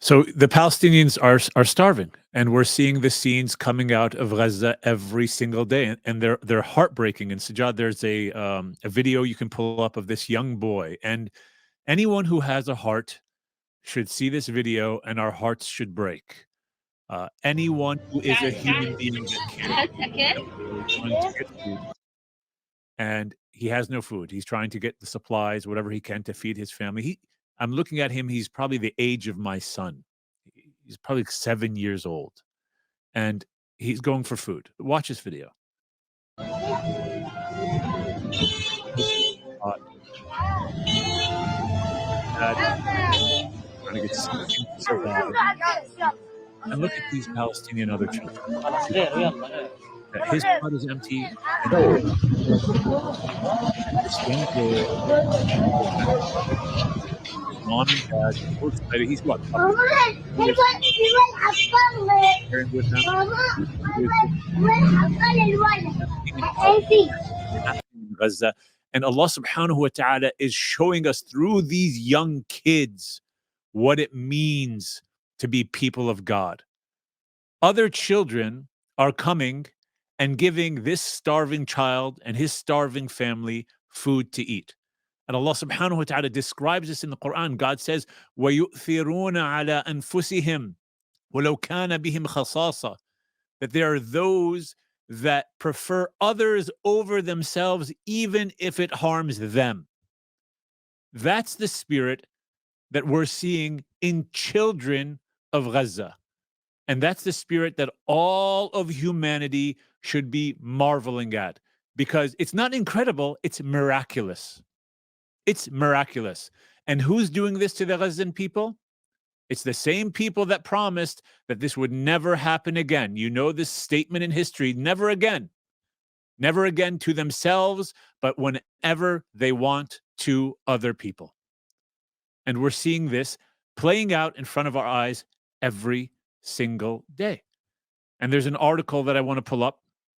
So the Palestinians are starving, and we're seeing the scenes coming out of Gaza every single day, and they're heartbreaking. And Sajad, there's a video you can pull up of this young boy, and anyone who has a heart should see this video, and our hearts should break. Anyone who is a human being that cares is trying to get food, and he has no food. He's trying to get the supplies, whatever he can, to feed his family. I'm looking at him. He's probably the age of my son. He's probably 7 years old, and he's going for food. Watch this video. Trying to get something to survive. And look at these Palestinian other children. His pot is empty. Mom and dad, so excited. He's what? Sharing with them. Gaza. And Allah subhanahu wa ta'ala is showing us through these young kids what it means to be people of God. Other children are coming and giving this starving child and his starving family food to eat. And Allah subhanahu wa ta'ala describes this in the Quran. God says, وَيُؤْثِرُونَ عَلَىٰ أَنفُسِهِمْ وَلَوْ كَانَ بِهِمْ خَصَاصَةٌ, that there are those that prefer others over themselves, even if it harms them. That's the spirit that we're seeing in children of Gaza. And that's the spirit that all of humanity should be marveling at, because it's not incredible, it's miraculous. It's miraculous. And who's doing this to the Gazan people? It's the same people that promised that this would never happen again. You know this statement in history, never again. Never again to themselves, but whenever they want to other people. And we're seeing this playing out in front of our eyes every single day. And there's an article that I want to pull up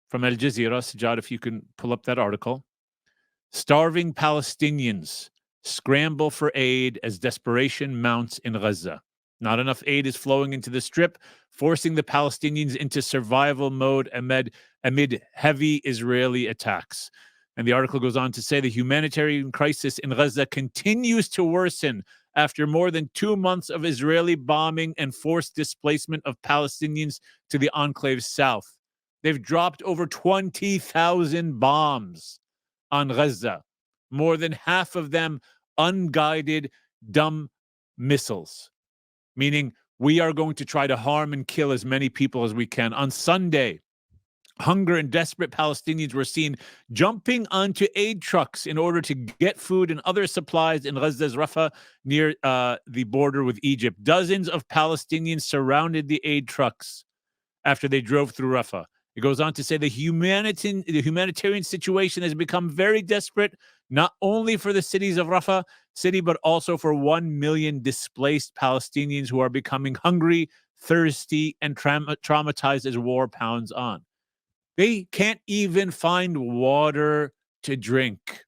from Al Jazeera. Sajad, if you can pull up that article. Starving Palestinians scramble for aid as desperation mounts in Gaza. Not enough aid is flowing into the Strip, forcing the Palestinians into survival mode amid heavy Israeli attacks. And the article goes on to say the humanitarian crisis in Gaza continues to worsen after more than 2 months of Israeli bombing and forced displacement of Palestinians to the enclave's south. They've dropped over 20,000 bombs on Gaza, more than half of them unguided dumb missiles, meaning we are going to try to harm and kill as many people as we can. On Sunday, hunger and desperate Palestinians were seen jumping onto aid trucks in order to get food and other supplies in Gaza's Rafah near the border with Egypt. Dozens of Palestinians surrounded the aid trucks after they drove through Rafah. It goes on to say the humanitarian situation has become very desperate, not only for the cities of Rafah city, but also for 1 million displaced Palestinians who are becoming hungry, thirsty, and traumatized as war pounds on. They can't even find water to drink.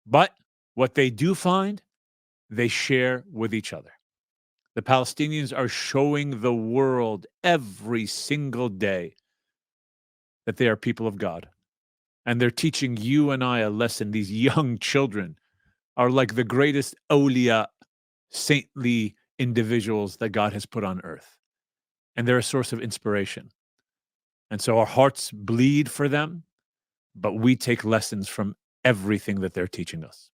But what they do find, they share with each other. The Palestinians are showing the world every single day that they are people of God. And they're teaching you and I a lesson. These young children are like the greatest awliya, saintly individuals that God has put on earth. And they're a source of inspiration. And so our hearts bleed for them, but we take lessons from everything that they're teaching us.